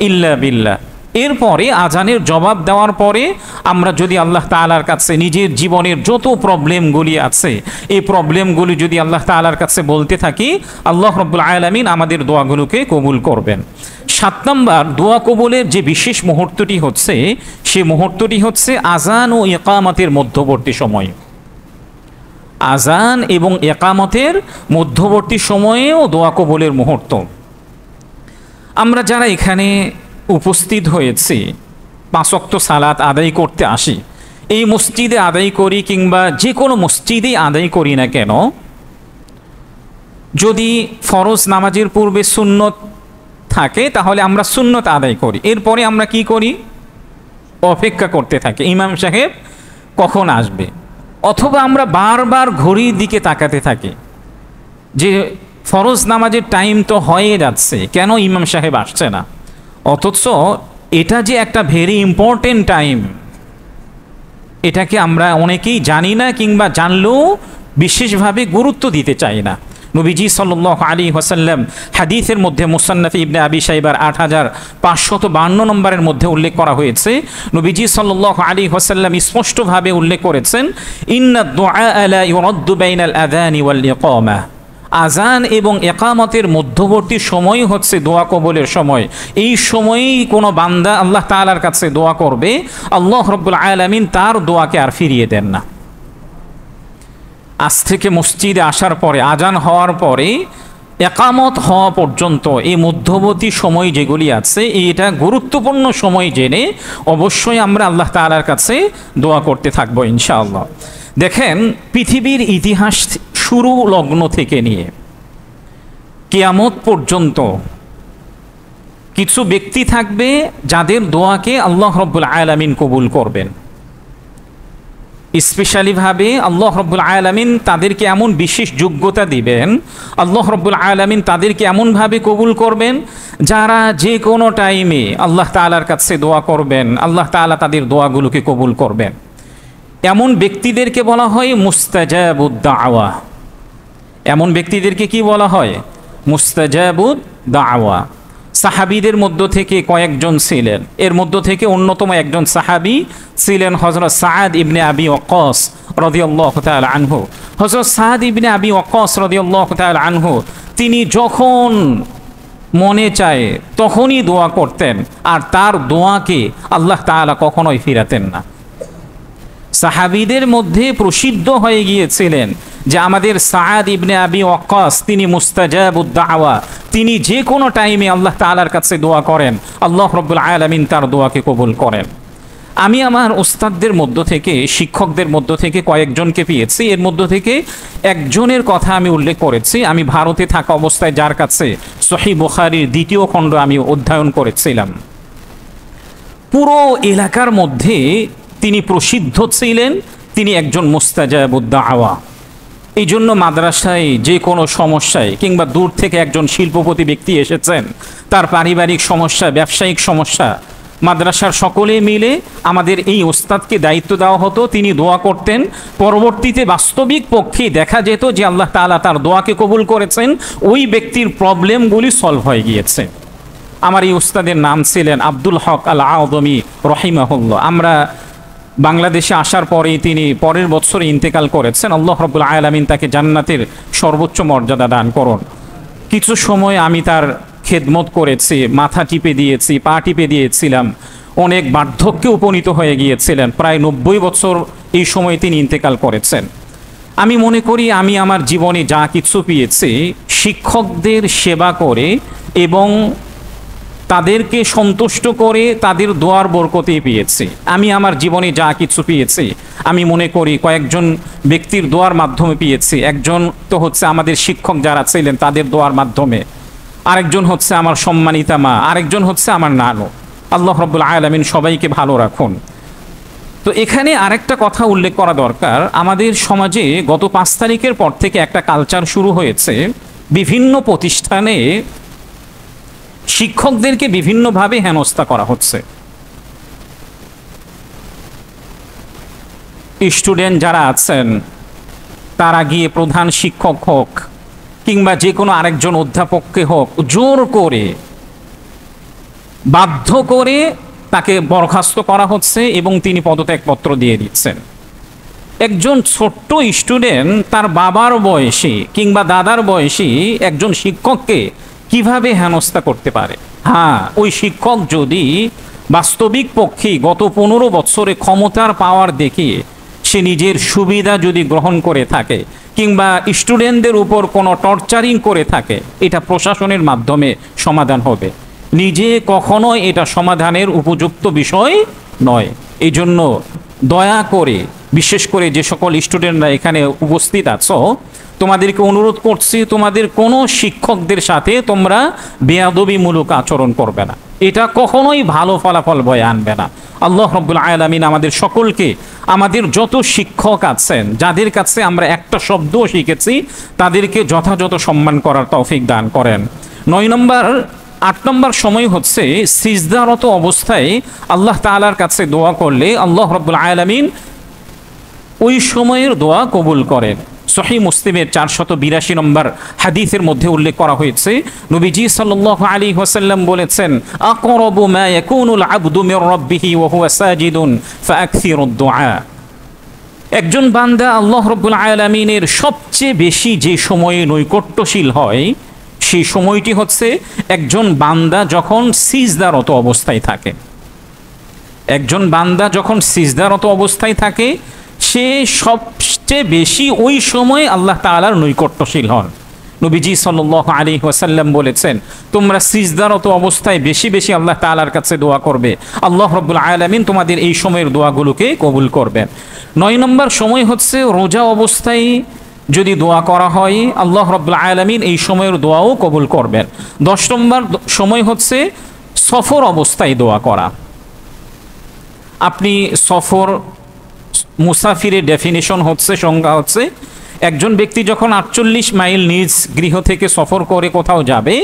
ইল্লা বিল্লাহ। এরপরে আজানের জবাব দেওয়ার পরে আমরা যদি আল্লাহ তাআলার কাছে নিজের জীবনের যত প্রবলেমগুলি আছে এই প্রবলেমগুলি যদি আল্লাহ তাআলার কাছে বলতে থাকি, আল্লাহ রাব্বুল আলামিন আমাদের দোয়াগুলোকে কবুল করবেন। 7 নম্বর দোয়া কবুলের যে বিশেষ মুহূর্তটি হচ্ছে, সে মুহূর্তটি হচ্ছে আজান ও ইকামতের মধ্যবর্তী সময়। আজান এবং ইকামতের মধ্যবর্তী সময়েও দোয়া কবুলের মুহূর্ত। আমরা যারা এখানে উপস্থিত হয়েছি 5 ওয়াক্ত সালাত আদায় করতে আসি, এই মসজিদে আদায় করি কিংবা যে কোনো মসজিদেই আদায় করি না কেন, যদি ফরজ নামাজের পূর্বে সুন্নত থাকে তাহলে আমরা সুন্নত আদায় করি। এরপরে আমরা কি করি? অপেক্ষা করতে থাকি ইমাম সাহেব কখন আসবে, অথবা আমরা বারবার ঘড়ির দিকে তাকাতে থাকি যে ফরজ নামাজের টাইম তো হয়ে যাচ্ছে, কেন ইমাম সাহেব আসছে না? অথচ এটা যে একটা ভেরি ইম্পর্টেন্ট টাইম, এটাকে আমরা অনেকেই জানি না কিংবা জানলেও বিশেষভাবে গুরুত্ব দিতে চাই না। নবীজি সাল্লাল্লাহু আলাইহি ওয়াসাল্লাম হাদিসের মধ্যে মুসান্নাফ ইবনে আবি শাইবার 8552 নম্বরের মধ্যে উল্লেখ করা হয়েছে, নবীজি সাল্লাল্লাহু আলাইহি ওয়াসাল্লাম স্পষ্টভাবে উল্লেখ করেছেন, ইন্না দুআ লা ইউরাদ্দু বাইনাল আযানি ওয়াল ইকামা। আজান এবং একামতের মধ্যবর্তী সময় হচ্ছে দোয়া কবুলের সময়। এই সময়েই কোনো বান্দা আল্লাহ তাআলার কাছে দোয়া করবে, আল্লাহ রাব্বুল আলামিন তার দোয়াকে আর ফিরিয়ে দেন না। আজ থেকে মসজিদে আসার পরে, আজান হওয়ার পরে একামত হওয়া পর্যন্ত এই মধ্যবর্তী সময় যেগুলি আছে, এটা গুরুত্বপূর্ণ সময় জেনে অবশ্যই আমরা আল্লাহ তাআলার কাছে দোয়া করতে থাকবো ইনশাআল্লাহ। দেখেন, পৃথিবীর ইতিহাস শুরু লগ্ন থেকে নিয়ে কিয়ামত পর্যন্ত কিছু ব্যক্তি থাকবে যাদের দোয়াকে আল্লাহ রাব্বুল আলামিন কবুল করবেন। স্পেশালিভাবে আল্লাহ রাব্বুল আলামিন তাদেরকে এমন বিশেষ যোগ্যতা দিবেন, আল্লাহ রাব্বুল আলামিন তাদেরকে এমনভাবে কবুল করবেন যারা যে কোনো টাইমে আল্লাহ তাআলার কাছে দোয়া করবেন, আল্লাহ তাআলা তাদের দোয়াগুলোকে কবুল করবেন। এমন ব্যক্তিদেরকে বলা হয় মুস্তাজাবুদ দাওয়া। এমন ব্যক্তিদেরকে কি বলা হয়? মুস্তাজাবুদ দাওয়া। সাহাবীদের মধ্য থেকে কয়েকজন ছিলেন, এর মধ্য থেকে অন্যতম একজন সাহাবী ছিলেন হযরত সাআদ ইবনে আবি ওয়াক্কাস রাদিয়াল্লাহু তাআলা আনহু। হযরত সাআদ ইবনে আবি ওয়াক্কাস রাদিয়াল্লাহু তাআলা আনহু তিনি যখন মনে চায় তখনই দোয়া করতেন, আর তার দোয়াকে আল্লাহ তাআলা কখনোই ফিরাতেন না। সাহাবীদের মধ্যে প্রসিদ্ধ হয়ে গিয়েছিলেন যে আমাদের সাআদ ইবনে আবি ওয়াক্কাস তিনি মুস্তাজাবুদ দাওয়া, তিনি যে কোনো টাইমে আল্লাহ তাআলার কাছে দোয়া করেন, আল্লাহ রাব্বুল আলামিন তার দোয়াকে কবুল করেন। আমি আমার উস্তাদদের মধ্য থেকে, শিক্ষকদের মধ্য থেকে কয়েকজনকে পেয়েছি, এর মধ্য থেকে একজনের কথা আমি উল্লেখ করেছি। আমি ভারতে থাকা অবস্থায় যার কাছে সহিহ বুখারীর 2য় খণ্ড আমি অধ্যয়ন করেছিলাম, পুরো এলাকার মধ্যে তিনি প্রসিদ্ধ ছিলেন, তিনি একজন মুস্তাজাবুদ দাওয়া। এই জন্য মাদ্রাসায় যে কোনো সমস্যায় কিংবা দূর থেকে একজন শিল্পপতি ব্যক্তি এসেছেন, তার পারিবারিক সমস্যা, ব্যবসায়িক সমস্যা, মাদ্রাসার সকলে মিলে আমাদের এই ওস্তাদকে দায়িত্ব দেওয়া হতো, তিনি দোয়া করতেন। পরবর্তীতে বাস্তবিক পক্ষে দেখা যেত যে আল্লাহ তাআলা তার দোয়াকে কবুল করেছেন, ওই ব্যক্তির প্রবলেমগুলি সলভ হয়ে গিয়েছে। আমার এই ওস্তাদের নাম ছিলেন আব্দুল হক আল আদমি রহিমাহুল্লাহ। আমরা বাংলাদেশে আসার পরেই তিনি পরের বছরে ইন্তেকাল করেছেন। আল্লাহ রাব্বুল আলামিন তাকে জান্নাতের সর্বোচ্চ মর্যাদা দান করুন। কিছু সময় আমি তার খেদমত করেছি, মাথা টিপে দিয়েছি, পা টিপে দিয়েছিলাম। অনেক বার্ধক্যে উপনীত হয়ে গিয়েছিলেন, প্রায় 90 বছর এই সময় তিনি ইন্তেকাল করেছেন। আমি মনে করি আমি আমার জীবনে যা কিছু পেয়েছি শিক্ষকদের সেবা করে এবং তাদেরকে সন্তুষ্ট করে তাদের দোয়ার বরকতে পেয়েছি। আমি আমার জীবনে যা কিছু পেয়েছি আমি মনে করি কয়েকজন ব্যক্তির দোয়ার মাধ্যমে পেয়েছি। একজন তো হচ্ছে আমাদের শিক্ষক যারা ছিলেন তাদের দোয়ার মাধ্যমে, আরেকজন হচ্ছে আমার সম্মানিতা মা, আরেকজন হচ্ছে আমার নানু। আল্লাহ রাব্বুল আলামিন সবাইকে ভালো রাখুন। তো এখানে আরেকটা কথা উল্লেখ করা দরকার, আমাদের সমাজে গত 5 তারিখের পর থেকে একটা কালচার শুরু হয়েছে, বিভিন্ন প্রতিষ্ঠানে শিক্ষকদেরকে বিভিন্নভাবে হেনস্থা করা হচ্ছে। স্টুডেন্ট যারা আছেন তারা গিয়ে প্রধান শিক্ষক হোক কিংবা যে কোনো আরেকজন অধ্যাপককে হোক, জোর করে বাধ্য করে তাকে বরখাস্ত করা হচ্ছে এবং তিনি পদত্যাগপত্র দিয়ে দিচ্ছেন। একজন ছোট্ট স্টুডেন্ট তার বাবার বয়সী কিংবা দাদার বয়সী একজন শিক্ষককে কিভাবে হেনস্থা করতে পারে? হ্যাঁ, ওই শিক্ষক যদি বাস্তবিক পক্ষে গত 15 বছরে ক্ষমতার পাওয়ার দেখিয়ে সে নিজের সুবিধা যদি গ্রহণ করে থাকে কিংবা স্টুডেন্টদের উপর কোনো টর্চারিং করে থাকে, এটা প্রশাসনের মাধ্যমে সমাধান হবে। নিজে কখনোই এটা সমাধানের উপযুক্ত বিষয় নয়। এই জন্য দয়া করে, বিশেষ করে যে সকল স্টুডেন্টরা এখানে উপস্থিত আছো, তোমাদেরকে অনুরোধ করছি তোমাদের কোনো শিক্ষকদের সাথে তোমরা বেয়াদবিমূলক আচরণ করবে না। এটা কখনোই ভালো ফলাফল বয়ে আনবে না। আল্লাহ রাব্বুল আলামিন আমাদের সকলকে, আমাদের যত শিক্ষক আছেন যাদের কাছে আমরা একটা শব্দও শিখেছি, তাদেরকে যথাযথ সম্মান করার তৌফিক দান করেন। 8 নম্বর সময় হচ্ছে সিজদারত অবস্থায় আল্লাহ তাআলার কাছে দোয়া করলে আল্লাহ রাব্বুল আলামিন ওই সময়ের দোয়া কবুল করেন। সহিহ মুসলিমের 482 নম্বর হাদিসের মধ্যে উল্লেখ করা হয়েছে, নবীজি সাল্লাল্লাহু আলাইহি ওয়াসাল্লাম বলেছেন, আকরাবু মা ইয়াকুনুল আবদু মির রাব্বিহি ওয়া হুয়া সাজিদুন ফাআকসিরুদ দুআ। একজন বান্দা আল্লাহ রাব্বুল আলামিনের সবচেয়ে বেশি যে সময়ে নৈকট্যশীল হয় সেই সময়টি হচ্ছে একজন বান্দা যখন সিজদারত অবস্থায় থাকে। একজন বান্দা যখন সিজদারত অবস্থায় থাকে সে সবচেয়ে বেশি ওই সময় আল্লাহ তাআলার নৈকট্যশীল হন। নবীজি সাল্লাল্লাহু আলাইহি ওয়াসাল্লাম বলেছেন, তোমরা সিজদারত অবস্থায় বেশি বেশি আল্লাহ তাআলার কাছে দোয়া করবে, আল্লাহ রাব্বুল আলামিন তোমাদের এই সময়ের দোয়াগুলোকে কবুল করবেন। 9 নম্বর সময় হচ্ছে রোজা অবস্থায় যদি দোয়া করা হয় আল্লাহ রাব্বুল আলামিন এই সময়ের দোয়াও কবুল করবেন। 10 নম্বর সময় হচ্ছে সফর অবস্থায় দোয়া করা। আপনি সফর, মুসাফিরের ডেফিনেশন হচ্ছে, সংজ্ঞা হচ্ছে একজন ব্যক্তি যখন 48 মাইল নিজ গৃহ থেকে সফর করে কোথাও যাবে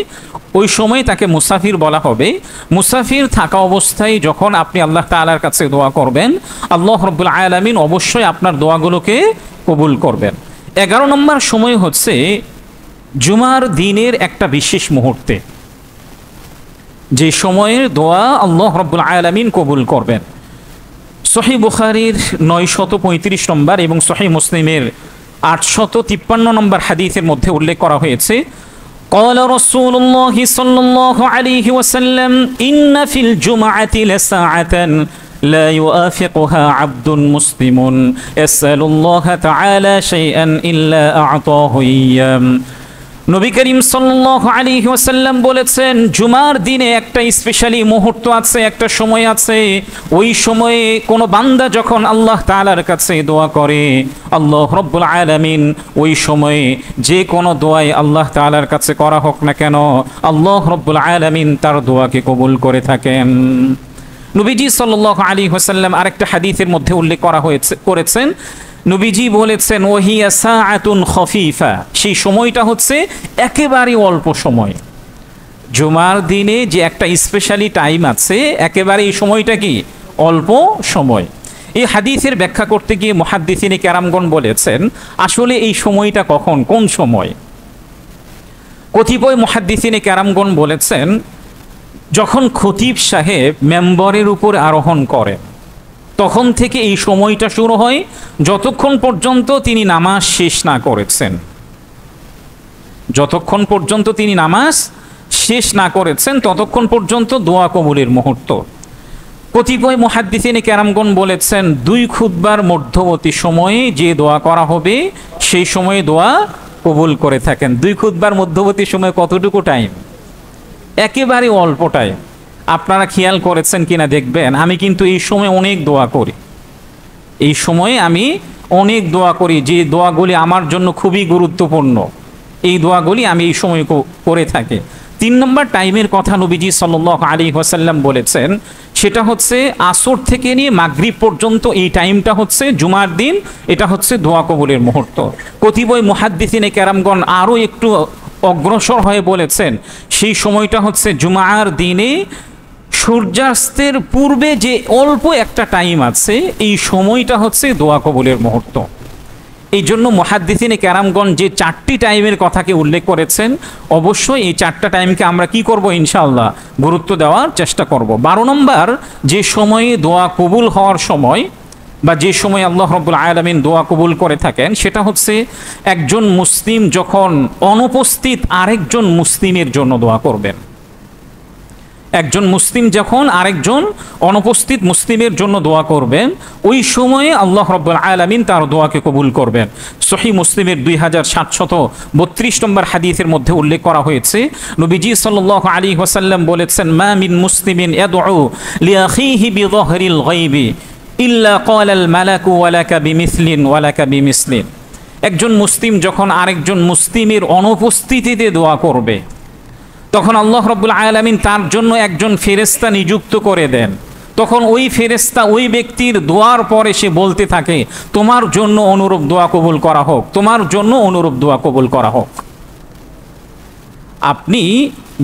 ওই সময় তাকে মুসাফির বলা হবে। মুসাফির থাকা অবস্থায় যখন আপনি আল্লাহ তাআলার কাছে দোয়া করবেন আল্লাহ রাব্বুল আলামিন অবশ্যই আপনার দোয়াগুলোকে কবুল করবেন। 11 নম্বর সময় হচ্ছে জুমার দিনের একটা বিশেষ মুহূর্তে, যে সময়ের দোয়া আল্লাহ রাব্বুল আলামিন কবুল করবেন। সহিহ বুখারীর 935 নম্বর এবং সহিহ মুসলিমের 853 নম্বর হাদিসের মধ্যে উল্লেখ করা হয়েছে, قال رسول الله صلى الله عليه وسلم إن في الجمعة لساعة لا يوافقها عبد مسلم يسأل الله تعالى شيئا إلا أعطاه إياه। নবী করিম সাল্লাল্লাহু আলাইহি ওয়াসাল্লাম বলেছেন, জুমার দিনে একটা স্পেশালি মুহূর্ত আছে, একটা সময় আছে, ওই সময়ে কোনো বান্দা যখন আল্লাহ তাআলার কাছে দোয়া করে আল্লাহ রাব্বুল আলামিন ওই সময়ে যে কোনো দোয়াই আল্লাহ তাআলার কাছে করা হোক না কেন আল্লাহ রাব্বুল আলামিন তার দোয়াকে কবুল করে থাকেন। নবীজি সাল্লাল্লাহু আলাইহি ওয়াসাল্লাম আরেকটা হাদিসের মধ্যে উল্লেখ করেছেন নবীজি বলেছেন ওহিয়া সাআতুন খফিফা, সেই সময়টা হচ্ছে একেবারে অল্প সময়। জুমার দিনে যে একটা স্পেশালি টাইম আছে, একেবারে এই সময়টা কি অল্প সময়। এই হাদিসের ব্যাখ্যা করতে গিয়ে মুহাদ্দিসিনে কেরামগণ বলেছেন আসলে এই সময়টা কখন, কোন সময়। কতিপয় মুহাদ্দিসিনে কেরামগণ বলেছেন যখন খতিব সাহেব মেম্বরের উপর আরোহণ করেন তখন থেকে এই সময়টা শুরু হয়, যতক্ষণ পর্যন্ত তিনি নামাজ শেষ না করেছেন। যতক্ষণ পর্যন্ত তিনি নামাজ শেষ না করেছেন ততক্ষণ পর্যন্ত দোয়া কবুলের মুহূর্ত। কতিপয় মুহাদ্দিসিনে কেরামগণ বলেছেন 2 খুতবার মধ্যবর্তী সময়ে যে দোয়া করা হবে সেই সময়ে দোয়া কবুল করে থাকেন। 2 খুতবার মধ্যবর্তী সময় কতটুকু টাইম? একেবারে অল্প টাইম। আপনারা খেয়াল করেছেন কিনা দেখবেন, আমি কিন্তু এই সময় অনেক দোয়া করি। এই সময়ে আমি অনেক দোয়া করি, যে দোয়াগুলি আমার জন্য খুবই গুরুত্বপূর্ণ, এই দোয়াগুলি আমি এই সময় করে থাকি। 3 নম্বর টাইমের কথা নবীজি সাল্লাল্লাহু আলাইহি ওয়াসাল্লাম বলেছেন, সেটা হচ্ছে আসর থেকে নিয়ে মাগরিব পর্যন্ত এই টাইমটা হচ্ছে জুমার দিন, এটা হচ্ছে দোয়া কবুলের মুহূর্ত। কতিপয় মুহাদ্দিসিনে কেরামগণ আরও একটু অগ্রসর হয়ে বলেছেন সেই সময়টা হচ্ছে জুমার দিনে সূর্যাস্তের পূর্বে যে অল্প একটা টাইম আছে, এই সময়টা হচ্ছে দোয়া কবুলের মুহূর্ত। এই জন্য মুহাদ্দিসিনে কেরামগণ যে 4টি টাইমের কথাকে উল্লেখ করেছেন, অবশ্যই এই 4টা টাইমকে আমরা কি করব, ইনশাআল্লাহ গুরুত্ব দেওয়ার চেষ্টা করব। 12 নম্বর যে সময়ে দোয়া কবুল হওয়ার সময় বা যে সময় আল্লাহ রাব্বুল আলামিন দোয়া কবুল করে থাকেন, সেটা হচ্ছে একজন মুসলিম যখন অনুপস্থিত আরেকজন মুসলিমের জন্য দোয়া করবেন। একজন মুসলিম যখন আরেকজন অনুপস্থিত মুসলিমের জন্য দোয়া করবেন, ওই সময়ে আল্লাহ রাব্বুল আলামিন তার দোয়াকে কবুল করবেন। সহিহ মুসলিমের 2732 নম্বর হাদিসের মধ্যে উল্লেখ করা হয়েছে, নবীজি সাল্লাল্লাহু আলাইহি ওয়াসাল্লাম বলেছেন, মা মিন মুসলিমিন ইয়াদউ লিআখিহি বিযাহরিল গায়বি ইল্লা ক্বালাল মালাকু ওয়ালাকা বিমিসলিন ওয়ালাকা বিমিসলিন। একজন মুসলিম যখন আরেকজন মুসলিমের অনুপস্থিতিতে দোয়া করবে, তখন আল্লাহ রাব্বুল আলামিন তার জন্য একজন ফেরেশতা নিযুক্ত করে দেন। তখন ওই ফেরেশতা ওই ব্যক্তির দোয়ার পরে সে বলতে থাকে, তোমার জন্য অনুরূপ দোয়া কবুল করা হোক, তোমার জন্য অনুরূপ দোয়া কবুল করা হোক। আপনি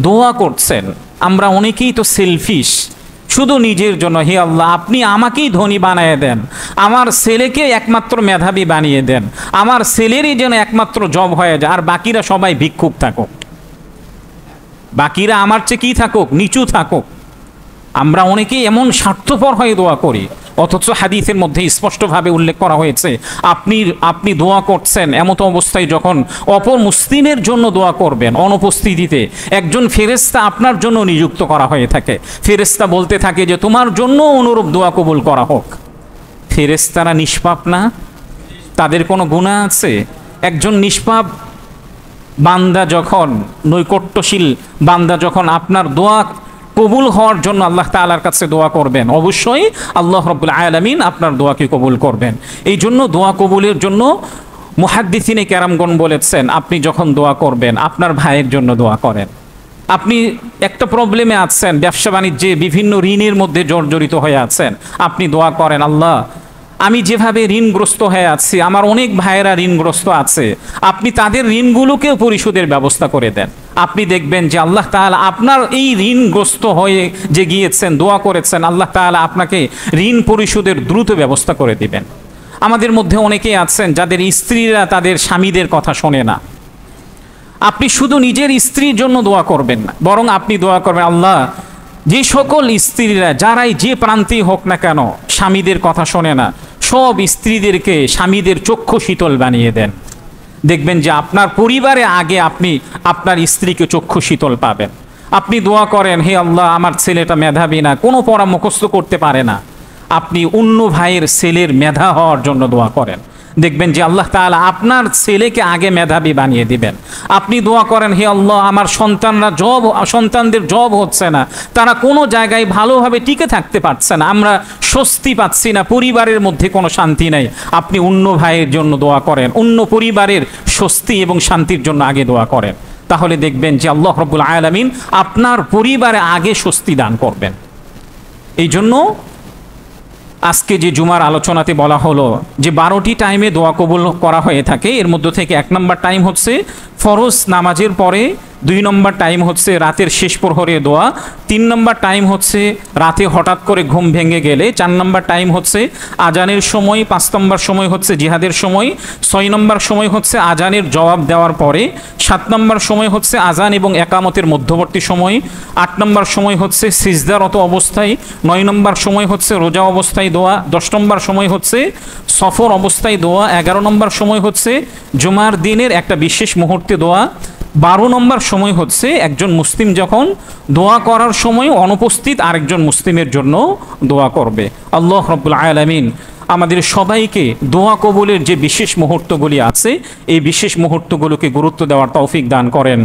দোয়া করছেন, আমরা অনেকেই তো সেলফিশ, শুধু নিজের জন্য, হে আল্লাহ আপনি আমাকেই ধনী বানিয়ে দেন, আমার ছেলেকে একমাত্র মেধাবী বানিয়ে দেন, আমার ছেলেরই যেন একমাত্র জব হয়ে যায়, আর বাকিরা সবাই ভিক্ষুক থাকুক, বাকিরা আমার চেয়ে কী থাকুক, নিচু থাকুক। আমরা অনেকেই এমন স্বার্থপর হয়ে দোয়া করি, অথচ হাদিসের মধ্যে স্পষ্টভাবে উল্লেখ করা হয়েছে আপনি দোয়া করছেন এমতো অবস্থায় যখন অপর মুসলিমের জন্য দোয়া করবেন, অনুপস্থিতিতে একজন ফেরেশতা আপনার জন্য নিযুক্ত করা হয়ে থাকে। ফেরেশতা বলতে থাকে যে তোমার জন্য অনুরূপ দোয়া কবুল করা হোক। ফেরেশতারা নিষ্পাপ না? তাদের কোনো গুনাহ আছে? একজন নিষ্পাপ বান্দা যখন, নৈকট্যশীল বান্দা যখন আপনার দোয়া কবুল হওয়ার জন্য আল্লাহ তাআলার কাছে দোয়া করবেন, অবশ্যই আল্লাহ রাব্বুল আলামিন আপনার দোয়াকে কবুল করবেন। এই জন্য দোয়া কবুলের জন্য মুহাদ্দিসিনে কেরামগণ বলেছেন, আপনি যখন দোয়া করবেন আপনার ভাইয়ের জন্য দোয়া করেন। আপনি একটা প্রবলেমে আছেন, ব্যবসা বাণিজ্যে বিভিন্ন ঋণের মধ্যে জর্জরিত হয়ে আছেন, আপনি দোয়া করেন, আল্লাহ আমি যেভাবে ঋণগ্রস্ত হয়ে আছি, আমার অনেক ভাইয়েরা ঋণগ্রস্ত আছে, আপনি তাদের ঋণগুলোকেও পরিশোধের ব্যবস্থা করে দেন। আপনি দেখবেন যে আল্লাহ তাআলা আপনার এই ঋণগ্রস্ত হয়ে যে গিয়েছেন, দোয়া করেছেন, আল্লাহ তাআলা আপনাকে ঋণ পরিশোধের দ্রুত ব্যবস্থা করে দিবেন। আমাদের মধ্যে অনেকেই আছেন যাদের স্ত্রীরা তাদের স্বামীদের কথা শোনে না। আপনি শুধু নিজের স্ত্রীর জন্য দোয়া করবেন না, বরং আপনি দোয়া করবেন, আল্লাহ যে সকল স্ত্রীরা যারাই যে প্রান্তেই হোক না কেন স্বামীদের কথা শোনে না, সব স্ত্রীদেরকে স্বামীদের চক্ষু শীতল বানিয়ে দেন। দেখবেন যে আপনার পরিবারে আগে আপনি আপনার স্ত্রীকে চক্ষু শীতল পাবেন। আপনি দোয়া করেন, হে আল্লাহ আমার ছেলেটা মেধাবী না, কোনো পড়া মুখস্থ করতে পারে না, আপনি অন্য ভাইয়ের ছেলের মেধা হওয়ার জন্য দোয়া করেন। দেখবেন যে আল্লাহ তাআলা আপনার ছেলেকে আগে মেধাবী বানিয়ে দিবেন। আপনি দোয়া করেন, হে আল্লাহ আমার সন্তানদের জব হচ্ছে না, তারা কোনো জায়গায় ভালোভাবে টিকে থাকতে পারছে না, আমরা স্বস্তি পাচ্ছি না, পরিবারের মধ্যে কোনো শান্তি নাই। আপনি অন্য ভাইয়ের জন্য দোয়া করেন, অন্য পরিবারের স্বস্তি এবং শান্তির জন্য আগে দোয়া করেন। তাহলে দেখবেন যে আল্লাহ রাব্বুল আলামিন আপনার পরিবারে আগে স্বস্তি দান করবেন। এই জন্য আজকে যে জুমার আলোচনাতে বলা হলো যে 12টি টাইমে দোয়া কবুল করা হয়ে থাকে, এর মধ্যে থেকে 1 নম্বর টাইম হচ্ছে ফরজ নামাজের পরে, 2 নম্বর টাইম হচ্ছে রাতের শেষ প্রহরে দোয়া, 3 নম্বর টাইম হচ্ছে রাতে হঠাৎ করে ঘুম ভেঙে গেলে, 4 নম্বর টাইম হচ্ছে আজানের সময়, 5 নম্বর সময় হচ্ছে জিহাদের সময়, 6 নম্বর সময় হচ্ছে আজানের জবাব দেওয়ার পরে, 7 নম্বর সময় হচ্ছে আজান এবং একামতের মধ্যবর্তী সময়, 8 নম্বর সময় হচ্ছে সিজদারত অবস্থায়, 9 নম্বর সময় হচ্ছে রোজা অবস্থায় দোয়া, 10 নম্বর সময় হচ্ছে সফর অবস্থায় দোয়া, 11 নম্বর সময় হচ্ছে জুমার দিনের একটা বিশেষ মুহূর্তে দোয়া, 12 নম্বর সময় হচ্ছে একজন মুসলিম যখন দোয়া করার সময় অনুপস্থিত আরেকজন মুসলিমের জন্য দোয়া করবে। আল্লাহ রাব্বুল আলামিন আমাদের সবাইকে দোয়া কবুলের যে বিশেষ মুহূর্তগুলি আছে এই বিশেষ মুহূর্তগুলোকে গুরুত্ব দেওয়ার তৌফিক দান করেন।